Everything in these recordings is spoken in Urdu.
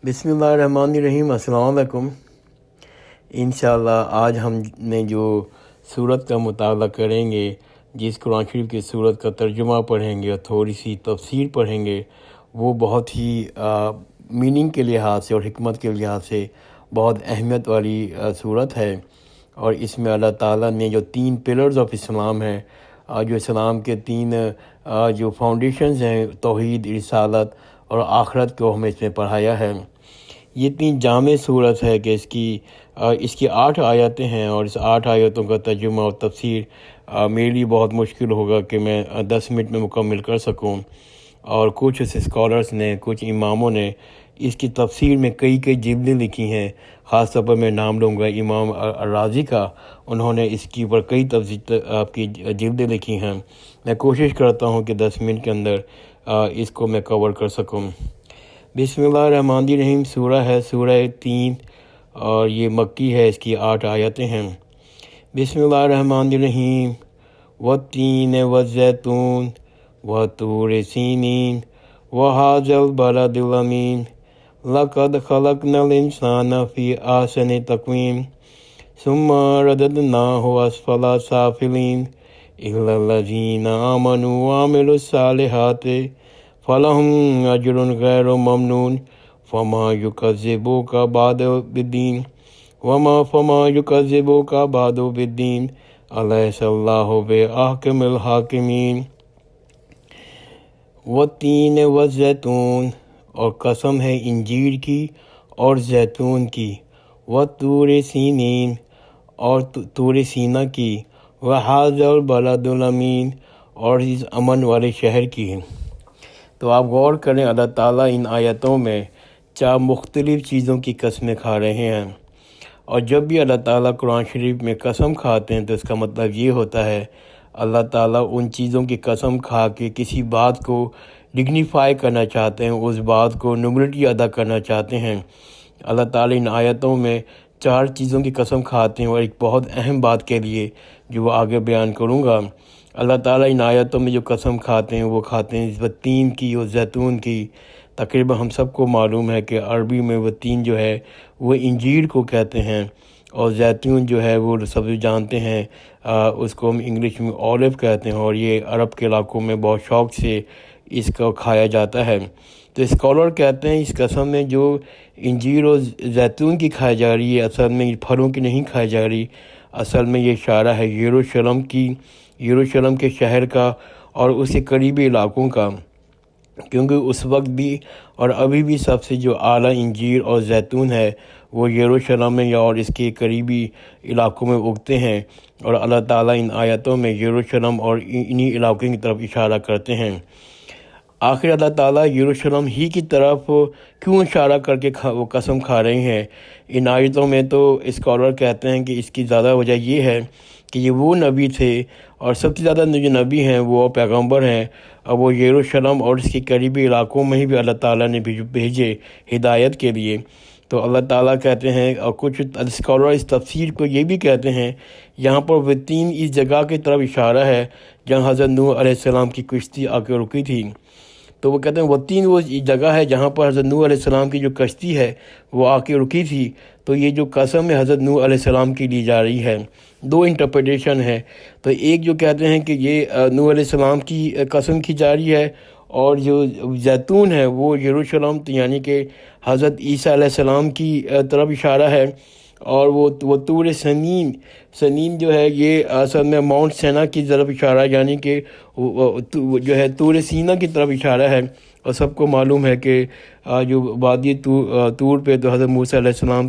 بسم اللہ الرحمن الرحیم۔ السلام علیکم۔ انشاءاللہ آج ہم نے جو سورت کا مطالعہ کریں گے، جس قرآن شریف کی سورت کا ترجمہ پڑھیں گے اور تھوڑی سی تفسیر پڑھیں گے، وہ بہت ہی میننگ کے لحاظ سے اور حکمت کے لحاظ سے بہت اہمیت والی سورت ہے۔ اور اس میں اللہ تعالیٰ نے جو 3 پلرز آف اسلام ہیں، جو اسلام کے 3 جو فاؤنڈیشنز ہیں، توحید، رسالت اور آخرت کو ہمیں اس میں پڑھایا ہے۔ یہ اتنی جامع صورت ہے کہ اس کی 8 آیتیں ہیں، اور اس 8 آیتوں کا ترجمہ اور تفسیر میرے لیے بہت مشکل ہوگا کہ میں 10 منٹ میں مکمل کر سکوں۔ اور کچھ اسکالرز نے، کچھ اماموں نے اس کی تفسیر میں کئی جلدیں لکھی ہیں۔ خاص طور پر میں نام لوں گا امام الرازی کا، انہوں نے اس کی اوپر کئی آپ کی جلدیں لکھی ہیں۔ میں کوشش کرتا ہوں کہ 10 منٹ کے اندر اس کو میں کور کر سکوں۔ بسم اللہ الرحمن الرحیم سورہ ہے، سورہ 3، اور یہ مکی ہے، اس کی 8 آیتیں ہیں۔ بسم اللہ الرحمن الرحیم۔ والتین والزیتون وطور سینین وہذا البلد الامین لقد خلقنا الانسان فی احسن تقویم ثم رددناہ اسفل سافلین الا الذین آمنوا وعملوا الصالحات فلہم اجر غیر ممنون فما یکذبوک بعد بالدین الیس اللہ بأحکم الحاکمین۔ والتین والزیتون، اور قسم ہے انجیر کی اور زیتون کی، وطور سینین، اور طور سینا کی، وہذا البلد الامین، اور اس امن والے شہر کی۔ تو آپ غور کریں، اللہ تعالیٰ ان آیتوں میں 4 مختلف چیزوں کی قسمیں کھا رہے ہیں۔ اور جب بھی اللہ تعالیٰ قرآن شریف میں قسم کھاتے ہیں تو اس کا مطلب یہ ہوتا ہے اللہ تعالیٰ ان چیزوں کی قسم کھا کے کسی بات کو ڈگنیفائی کرنا چاہتے ہیں، اس بات کو نوبلٹی ادا کرنا چاہتے ہیں۔ اللہ تعالیٰ ان آیتوں میں 4 چیزوں کی قسم کھاتے ہیں، اور ایک بہت اہم بات کے لیے جو وہ آگے بیان کروں گا۔ اللہ تعالیٰ ان آیتوں میں جو قسم کھاتے ہیں وہ کھاتے ہیں وہ تین کی اور زیتون کی۔ تقریباً ہم سب کو معلوم ہے کہ عربی میں وہ تین جو ہے وہ انجیر کو کہتے ہیں، اور زیتون جو ہے وہ سب جانتے ہیں اس کو ہم انگلش میں اولیو کہتے ہیں، اور یہ عرب کے علاقوں میں بہت شوق سے اس کو کھایا جاتا ہے۔ تو اسکالر کہتے ہیں اس قسم میں جو انجیر اور زیتون کی کھائی جا رہی ہے، اصل میں پھلوں کی نہیں کھائی جا رہی، اصل میں یہ اشارہ ہے یروشلم کے شہر کا اور اس کے قریبی علاقوں کا، کیونکہ اس وقت بھی اور ابھی بھی سب سے جو اعلیٰ انجیر اور زیتون ہے وہ یروشلم میں یا اور اس کے قریبی علاقوں میں اگتے ہیں، اور اللہ تعالیٰ ان آیتوں میں یروشلم اور انہی علاقوں کی طرف اشارہ کرتے ہیں۔ آخر اللہ تعالیٰ یروشلم ہی کی طرف کیوں اشارہ کر کے وہ قسم کھا رہے ہیں ان آیتوں میں؟ تو اسکالر کہتے ہیں کہ اس کی زیادہ وجہ یہ ہے کہ یہ وہ نبی تھے، اور سب سے زیادہ جو نبی ہیں وہ پیغمبر ہیں، اور وہ یروشلم اور اس کے قریبی علاقوں میں ہی بھی اللہ تعالیٰ نے بھیجے ہدایت کے لیے۔ تو اللہ تعالیٰ کہتے ہیں، اور کچھ اسکالر اس تفسیر کو یہ بھی کہتے ہیں یہاں پر وہ تین اس جگہ کی طرف اشارہ ہے جہاں حضرت نوح علیہ السلام کی کشتی آ کے رکی تھی۔ تو وہ کہتے ہیں وہ تین وہ جگہ ہے جہاں پر حضرت نوح علیہ السلام کی جو کشتی ہے وہ آ کے رکی تھی۔ تو یہ جو قسم ہے حضرت نوح علیہ السلام کی لی جا رہی ہے، 2 انٹرپریٹیشن ہے۔ تو ایک جو کہتے ہیں کہ یہ نوح علیہ السلام کی قسم کی جا رہی ہے، اور جو زیتون ہے وہ یروشلم یعنی کہ حضرت عیسیٰ علیہ السلام کی طرف اشارہ ہے، اور وہ طور سنین جو ہے یہ اصل میں ماؤنٹ سینا کی طرف اشارہ ہے، یعنی کہ جو ہے طور سینا کی طرف اشارہ ہے۔ اور سب کو معلوم ہے کہ جو وادی طور پہ تو حضرت موسیٰ علیہ السلام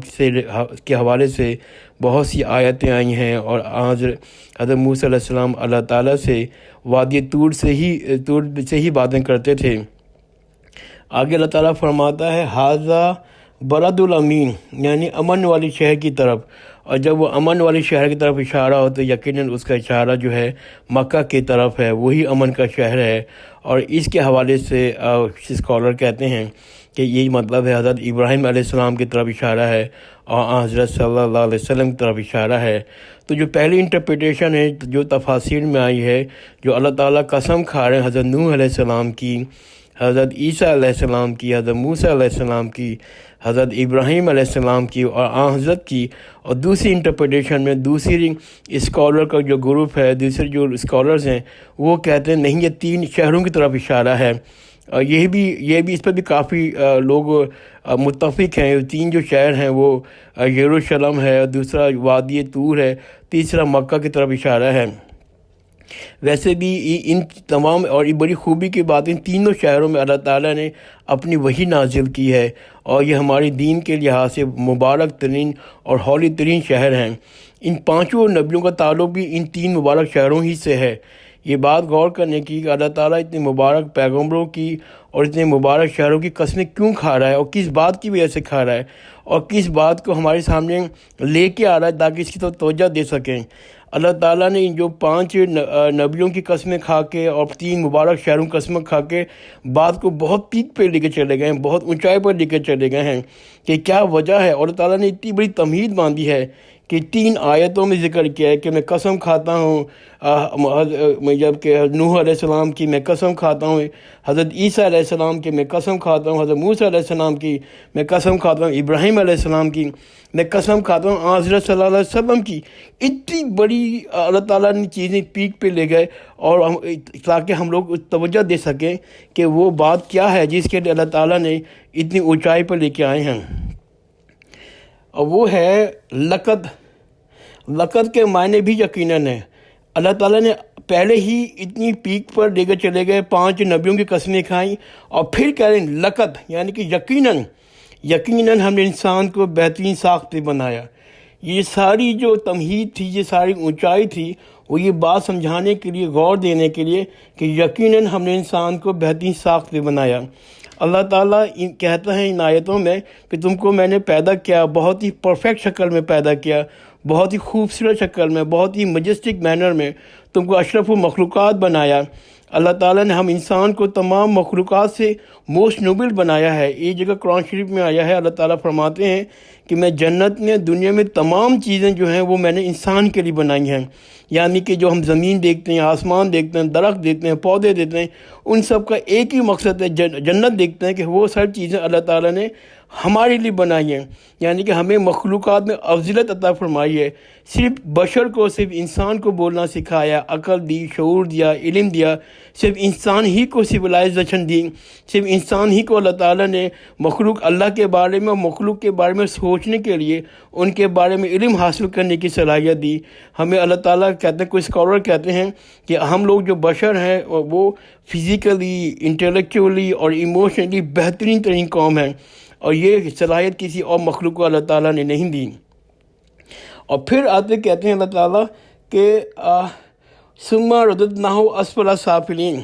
کے حوالے سے بہت سی آیتیں آئی ہیں، اور حضرت موسیٰ علیہ السلام اللہ تعالیٰ سے وادی طور سے ہی باتیں کرتے تھے۔ آگے اللہ تعالیٰ فرماتا ہے ھذا بلد الامین، یعنی امن والی شہر کی طرف۔ اور جب وہ امن والی شہر کی طرف اشارہ ہو تو یقیناً اس کا اشارہ جو ہے مکہ کی طرف ہے، وہی امن کا شہر ہے۔ اور اس کے حوالے سے اسکالر کہتے ہیں کہ یہی مطلب ہے حضرت ابراہیم علیہ السلام کی طرف اشارہ ہے، اور حضرت صلی اللہ علیہ وسلم کی طرف اشارہ ہے۔ تو جو پہلی انٹرپریٹیشن ہے جو تفاسیر میں آئی ہے، جو اللہ تعالیٰ قسم کھا رہے ہیں حضرت نوح علیہ السلام کی حضرت عیسیٰ علیہ السلام کی، حضرت موسیٰ علیہ السلام کی، حضرت ابراہیم علیہ السلام کی اور آن حضرت کی۔ اور دوسری انٹرپریٹیشن میں دوسری اسکالر کا جو گروپ ہے، دوسرے جو اسکالرز ہیں، وہ کہتے ہیں نہیں، یہ 3 شہروں کی طرف اشارہ ہے۔ اور یہ بھی اس پر بھی کافی لوگ متفق ہیں۔ 3 جو شہر ہیں وہ یروشلم ہے، دوسرا وادی طور ہے، تیسرا مکہ کی طرف اشارہ ہے۔ ویسے بھی ان تمام، اور یہ بڑی خوبی کی بات، ان تینوں شہروں میں اللہ تعالیٰ نے اپنی وحی نازل کی ہے، اور یہ ہمارے دین کے لحاظ سے مبارک ترین اور ہولی ترین شہر ہیں۔ ان 5 نبیوں کا تعلق بھی ان 3 مبارک شہروں ہی سے ہے۔ یہ بات غور کرنے کی کہ اللہ تعالیٰ اتنے مبارک پیغمبروں کی اور اتنے مبارک شہروں کی قسمیں کیوں کھا رہا ہے، اور کس بات کی وجہ سے کھا رہا ہے، اور کس بات کو ہمارے سامنے لے کے آ رہا ہے تاکہ اس کی طرف توجہ دے سکیں۔ اللہ تعالیٰ نے جو 5 نبیوں کی قسمیں کھا کے اور 3 مبارک شہروں کی قسمیں کھا کے بات کو بہت پیک پہ لے کے چلے گئے ہیں، بہت اونچائی پر لے کے چلے گئے ہیں کہ کیا وجہ ہے۔ اور اللہ تعالیٰ نے اتنی بڑی تمہید باندھی ہے کہ 3 آیتوں میں ذکر کیا ہے کہ میں قسم کھاتا ہوں، جب کہ نوح علیہ السلام کی میں قسم کھاتا ہوں، حضرت عیسیٰ علیہ السلام کی میں قسم کھاتا ہوں، حضرت موسیٰ علیہ السلام کی میں قسم کھاتا ہوں، ابراہیم علیہ السلام کی میں قسم کھاتا ہوں، حضرت صلی اللہ علیہ وسلم کی۔ اتنی بڑی اللہ تعالیٰ نے چیزیں پیک پہ لے گئے، اور تاکہ ہم لوگ توجہ دے سکیں کہ وہ بات کیا ہے جس کے لیے اللہ تعالیٰ نے اتنی اونچائی پر لے کے آئے ہیں۔ اور وہ ہے لقد۔ لقد کے معنی بھی یقیناً ہے۔ اللہ تعالیٰ نے پہلے ہی اتنی پیک پر لے کے چلے گئے، 5 نبیوں کی قسمیں کھائیں، اور پھر کہہ رہے ہیں لقد، یعنی کہ یقیناً ہم نے انسان کو بہترین ساخت پہ بنایا۔ یہ ساری جو تمہید تھی، یہ ساری اونچائی تھی، وہ یہ بات سمجھانے کے لیے، غور دینے کے لیے کہ یقیناً ہم نے انسان کو بہترین ساخت پہ بنایا۔ اللہ تعالیٰ کہتا ہے ان آیتوں میں کہ تم کو میں نے پیدا کیا، بہت ہی پرفیکٹ شکل میں پیدا کیا، بہت ہی خوبصورت شکل میں، بہت ہی مجسٹک مینر میں تم کو اشرف المخلوقات بنایا۔ اللہ تعالیٰ نے ہم انسان کو تمام مخلوقات سے موسٹ نوبل بنایا ہے۔ ایک جگہ قرآن شریف میں آیا ہے، اللہ تعالیٰ فرماتے ہیں کہ میں جنت میں، دنیا میں تمام چیزیں جو ہیں وہ میں نے انسان کے لیے بنائی ہیں، یعنی کہ جو ہم زمین دیکھتے ہیں، آسمان دیکھتے ہیں، درخت دیکھتے ہیں، پودے دیکھتے ہیں، ان سب کا ایک ہی مقصد ہے، جنت دیکھتے ہیں کہ وہ سب چیزیں اللہ تعالیٰ نے ہمارے لیے بنائی ہیں، یعنی کہ ہمیں مخلوقات میں افضلیت عطا فرمائی ہے۔ صرف بشر کو، صرف انسان کو بولنا سکھایا، عقل دی، شعور دیا، علم دیا، صرف انسان ہی کو سویلائزیشن دی، صرف انسان ہی کو اللہ تعالیٰ نے مخلوق اللہ کے بارے میں، مخلوق کے بارے میں سوچنے کے لیے، ان کے بارے میں علم حاصل کرنے کی صلاحیت دی۔ ہمیں اللہ تعالیٰ کہتے ہیں، کوئی اسکالر کہتے ہیں کہ ہم لوگ جو بشر ہیں وہ فزیکلی، انٹلیکچولی اور ایموشنلی بہترین ترین قوم ہیں، اور یہ صلاحیت کسی اور مخلوق کو اللہ تعالیٰ نے نہیں دی۔ اور پھر آتے کہتے ہیں اللہ تعالیٰ کہ ثم رددناہ اسفل سافلین،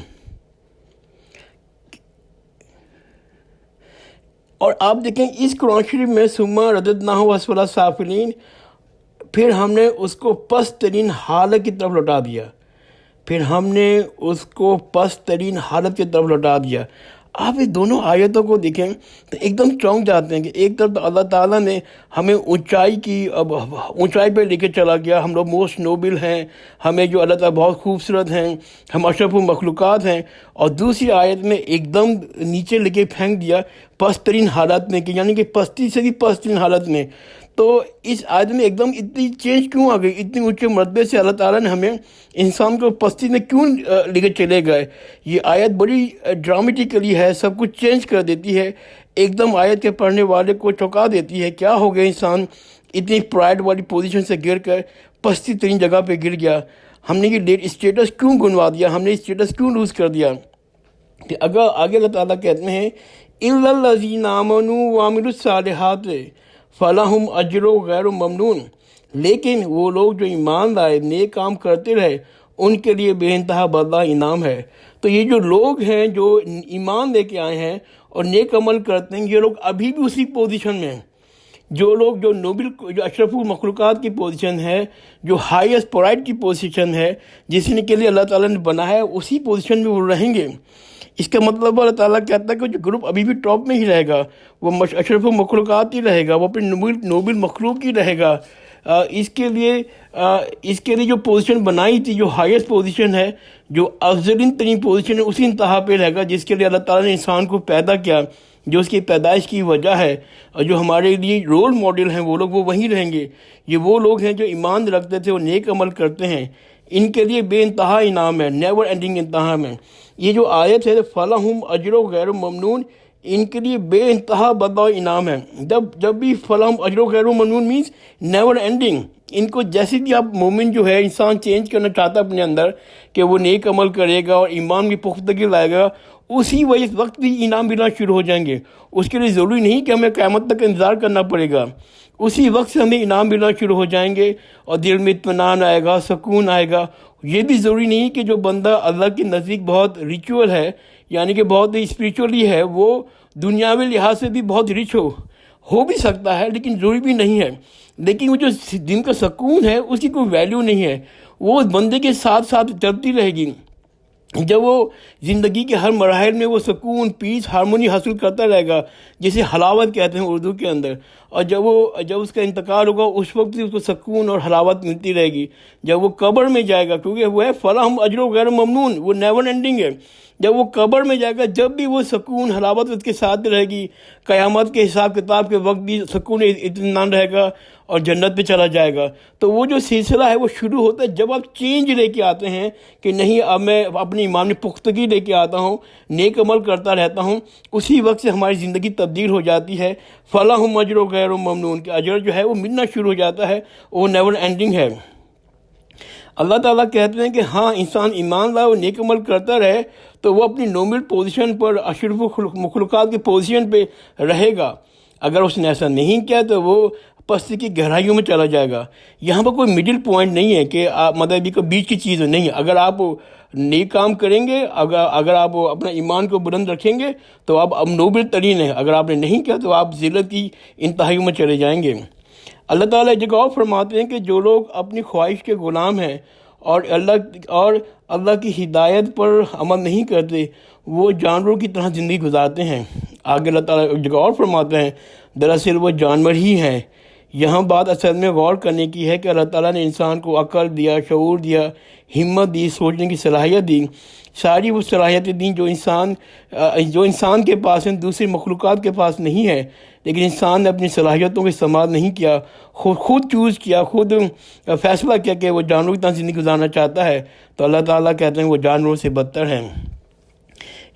اور آپ دیکھیں اس قرآن شریف میں ثم رددناہ اسفل سافلین، پھر ہم نے اس کو پست ترین حالت کی طرف لوٹا دیا، پھر ہم نے اس کو پست ترین حالت کی طرف لوٹا دیا۔ آپ اس دونوں آیتوں کو دیکھیں تو ایک دم چونک جاتے ہیں کہ ایک طرف تو اللہ تعالیٰ نے ہمیں اونچائی پہ لے کے چلا گیا، ہم لوگ موسٹ نوبل ہیں، ہمیں جو اللہ تعالیٰ بہت خوبصورت ہیں، ہم اشرف المخلوقات ہیں، اور دوسری آیت میں ایک دم نیچے لے کے پھینک دیا پست ترین حالت میں، کہ یعنی کہ پستی سے بھی پست ترین حالت میں۔ تو اس آیت میں ایک دم اتنی چینج کیوں آ گئی؟ اتنی اونچے مرتبے سے اللہ تعالیٰ نے ہمیں انسان کو پستی میں کیوں لے کے چلے گئے؟ یہ آیت بڑی ڈرامیٹیکلی ہے، سب کچھ چینج کر دیتی ہے، ایک دم آیت کے پڑھنے والے کو چونکا دیتی ہے۔ کیا ہو گیا انسان اتنی پرائڈ والی پوزیشن سے گر کر پستی ترین جگہ پہ گر گیا؟ ہم نے یہ اسٹیٹس کیوں گنوا دیا؟ ہم نے اسٹیٹس کیوں لوز کر دیا؟ کہ اگر آگے اللہ تعالیٰ کہتے ہیں اِلَّا الَّذِينَ آمَنُوا وَعَمِلُوا الصَّالِحَاتِ فَلَهُمْ أَجْرٌ غَيْرُ مَمْنُونٍ، لیکن وہ لوگ جو ایمان لائے، نیک کام کرتے رہے، ان کے لیے بے انتہا بدلہ انعام ہے۔ تو یہ جو لوگ ہیں جو ایمان لے کے آئے ہیں اور نیک عمل کرتے ہیں، یہ لوگ ابھی بھی اسی پوزیشن میں ہیں۔ جو لوگ جو اشرف المخلوقات کی پوزیشن ہے، جو ہائیسٹ پرائڈ کی پوزیشن ہے، جس نے کے لیے اللہ تعالیٰ نے بنایا ہے، اسی پوزیشن میں وہ رہیں گے۔ اس کا مطلب اللہ تعالیٰ کہتا ہے کہ جو گروپ ابھی بھی ٹاپ میں ہی رہے گا، وہ اشرف المخلوقات ہی رہے گا، وہ اپنے نوبل مخلوق ہی رہے گا، اس کے لیے جو پوزیشن بنائی تھی، جو ہائیسٹ پوزیشن ہے، جو افضل ترین پوزیشن ہے، اسی انتہا پہ رہے گا جس کے لیے اللہ تعالیٰ نے انسان کو پیدا کیا، جو اس کی پیدائش کی وجہ ہے، اور جو ہمارے لیے رول ماڈل ہیں وہ لوگ وہ وہیں رہیں گے۔ یہ وہ لوگ ہیں جو ایمان رکھتے تھے اور نیک عمل کرتے ہیں، ان کے لیے بے انتہا انعام ہے، نیور اینڈنگ انتہا ہے۔ یہ جو آیت ہے فَلَهُمْ أَجْرٌ غَيْرُ مَمْنُونٍ، ان کے لیے بے انتہا بدلہ انعام ہے۔ جب بھی فَلَهُمْ أَجْرٌ غَيْرُ مَمْنُونٍ مینس نیور اینڈنگ۔ ان کو جیسے بھی آپ مومن جو ہے انسان چینج کرنا چاہتا ہے اپنے اندر کہ وہ نیک عمل کرے گا اور ایمان کی پختگی لائے گا، اسی وقت بھی انعام ملنا شروع ہو جائیں گے۔ اس کے لیے ضروری نہیں کہ ہمیں قیامت تک انتظار کرنا پڑے گا، اسی وقت سے ہمیں انعام ملنا شروع ہو جائیں گے اور دل میں اطمینان آئے گا، سکون آئے گا۔ یہ بھی ضروری نہیں کہ جو بندہ اللہ کے نزدیک بہت ریچول ہے، یعنی کہ بہت اسپریچولی ہے، وہ دنیاوی لحاظ سے بھی بہت رچ ہو بھی سکتا ہے، لیکن ضروری بھی نہیں ہے۔ لیکن وہ جو دن کا سکون ہے اس کی کوئی ویلیو نہیں ہے، وہ بندے کے ساتھ ساتھ چلتی رہے گی۔ جب وہ زندگی کے ہر مراحل میں وہ سکون، پیس، ہارمونی حاصل کرتا رہے گا، جسے حلاوت کہتے ہیں اردو کے اندر، اور جب اس کا انتقال ہوگا اس وقت بھی اس کو سکون اور حلاوت ملتی رہے گی۔ جب وہ قبر میں جائے گا، کیونکہ وہ ہے فَلَهُمْ أَجْرٌ غَيْرُ مَمْنُونٍ، وہ نیور اینڈنگ ہے۔ جب وہ قبر میں جائے گا، جب بھی وہ سکون، حلاوت اس کے ساتھ رہے گی، قیامت کے حساب کتاب کے وقت بھی سکون، اطمینان رہے گا اور جنت پہ چلا جائے گا۔ تو وہ جو سلسلہ ہے وہ شروع ہوتا ہے جب آپ چینج لے کے آتے ہیں کہ نہیں، اب میں اپنی ایمان میں پختگی لے کے آتا ہوں، نیک عمل کرتا رہتا ہوں، اسی وقت سے ہماری زندگی تبدیل ہو جاتی ہے۔ فَلَهُمْ أَجْرٌ غَيْرُ مَمْنُونٍ کہ اجر جو ہے وہ ملنا شروع ہو جاتا ہے، وہ نیور اینڈنگ ہے۔ اللہ تعالیٰ کہتے ہیں کہ ہاں، انسان ایمان لائے اور نیک عمل کرتا رہے تو وہ اپنی نوبل پوزیشن پر، اشرف مخلوقات کی پوزیشن پہ رہے گا۔ اگر اس نے ایسا نہیں کیا تو وہ پستی کی گہرائیوں میں چلا جائے گا۔ یہاں پر کوئی مڈل پوائنٹ نہیں ہے کہ آپ مطلب بیچ کی چیز نہیں ہے۔ اگر آپ نیک کام کریں گے، اگر آپ اپنا ایمان کو بلند رکھیں گے تو آپ اب نوبل ترین ہیں، اگر آپ نے نہیں کیا تو آپ ذلت کی انتہائیوں میں چلے جائیں گے۔ اللہ تعالیٰ ایک جگہ اور فرماتے ہیں کہ جو لوگ اپنی خواہش کے غلام ہیں اور اللہ کی ہدایت پر عمل نہیں کرتے، وہ جانوروں کی طرح زندگی گزارتے ہیں۔ آگے اللہ تعالیٰ ایک جگہ اور فرماتے ہیں دراصل وہ جانور ہی ہیں۔ یہاں بات اصل میں غور کرنے کی ہے کہ اللہ تعالیٰ نے انسان کو عقل دیا، شعور دیا، ہمت دی، سوچنے کی صلاحیت دی، ساری وہ صلاحیتیں دیں جو انسان کے پاس ہیں، دوسری مخلوقات کے پاس نہیں ہے۔ لیکن انسان نے اپنی صلاحیتوں کا استعمال نہیں کیا، خود چوز کیا، خود فیصلہ کیا کہ وہ جانوروں کی طرح زندگی گزارنا چاہتا ہے، تو اللہ تعالیٰ کہتے ہیں وہ جانوروں سے بدتر ہیں۔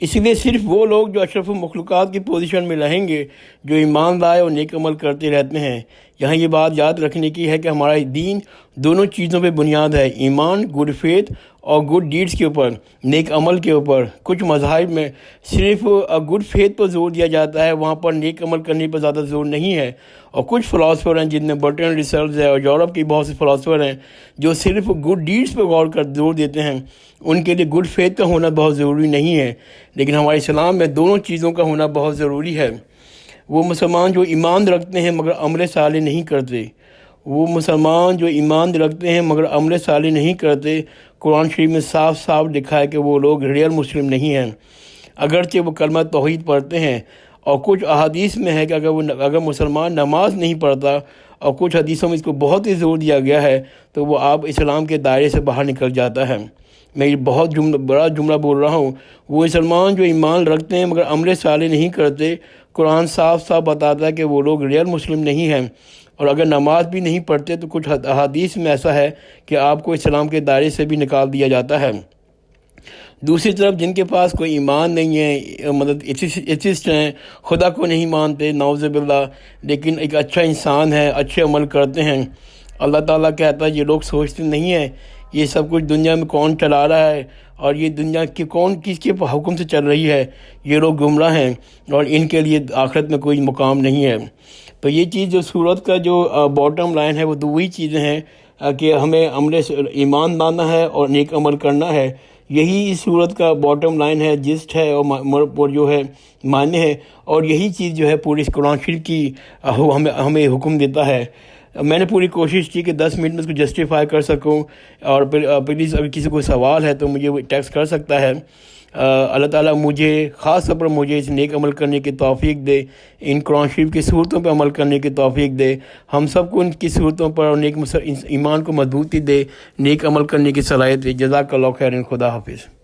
اسی لیے صرف وہ لوگ جو اشرف مخلوقات کی پوزیشن میں رہیں گے، جو ایمان لائے اور نیک عمل کرتے رہتے ہیں۔ یہاں یہ بات یاد رکھنے کی ہے کہ ہمارا دین دونوں چیزوں پہ بنیاد ہے، ایمان، گڈ فیتھ اور گڈ ڈیڈز کے اوپر، نیک عمل کے اوپر۔ کچھ مذاہب میں صرف گڈ فیتھ پر زور دیا جاتا ہے، وہاں پر نیک عمل کرنے پر زیادہ زور نہیں ہے۔ اور کچھ فلاسفر ہیں جن میں برٹن رسلز ہے اور یورپ کی بہت سے فلاسفر ہیں جو صرف گڈ ڈیڈز پہ زور دیتے ہیں، ان کے لیے گڈ فیتھ کا ہونا بہت ضروری نہیں ہے۔ لیکن ہمارے اسلام میں دونوں چیزوں کا ہونا بہت ضروری ہے۔ وہ مسلمان جو ایمان رکھتے ہیں مگر عمل صالح نہیں کرتے، عمل صالح نہیں کرتے، قرآن شریف میں صاف صاف لکھا ہے کہ وہ لوگ ریئل مسلم نہیں ہیں، اگرچہ وہ کلمہ توحید پڑھتے ہیں۔ اور کچھ احادیث میں ہے کہ اگر مسلمان نماز نہیں پڑھتا، اور کچھ حدیثوں میں اس کو بہت ہی زور دیا گیا ہے، تو وہ آپ اسلام کے دائرے سے باہر نکل جاتا ہے۔ میں یہ بہت بڑا جملہ بول رہا ہوں، وہ مسلمان جو ایمان رکھتے ہیں مگر عمل صالح نہیں کرتے، قرآن صاف صاف بتاتا ہے کہ وہ لوگ ریئل مسلم نہیں ہیں۔ اور اگر نماز بھی نہیں پڑھتے تو کچھ احادیث میں ایسا ہے کہ آپ کو اسلام کے دائرے سے بھی نکال دیا جاتا ہے۔ دوسری طرف جن کے پاس کوئی ایمان نہیں ہے، مطلب ایتھسٹ ہیں، خدا کو نہیں مانتے، نعوذ باللہ، لیکن ایک اچھا انسان ہے، اچھے عمل کرتے ہیں، اللہ تعالیٰ کہتا ہے یہ لوگ سوچتے نہیں ہیں یہ سب کچھ دنیا میں کون چلا رہا ہے اور یہ دنیا کی کس کے حکم سے چل رہی ہے، یہ لوگ گمراہ ہیں اور ان کے لیے آخرت میں کوئی مقام نہیں ہے۔ تو یہ چیز جو سورت کا جو باٹم لائن ہے وہ دو وہی چیزیں ہیں کہ ہمیں ایمان لانا ہے اور نیک عمل کرنا ہے۔ یہی اس صورت کا باٹم لائن ہے، جسٹ ہے اور جو ہے معنی ہے، اور یہی چیز جو ہے پوری قرآن شریف کی ہمیں حکم دیتا ہے۔ میں نے پوری کوشش کی کہ 10 منٹ میں اس کو جسٹیفائی کر سکوں، اور پلیز اگر کسی کو سوال ہے تو مجھے وہ ٹیکسٹ کر سکتا ہے۔ اللہ تعالیٰ مجھے خاص طور پر مجھے اس نیک عمل کرنے کی توفیق دے، ان قرآن شریف کی صورتوں پر عمل کرنے کی توفیق دے، ہم سب کو ان کی صورتوں پر اور نیک ایمان کو مضبوطی دے، نیک عمل کرنے کی صلاحیت دے۔ جزاک اللہ خیر، خدا حافظ۔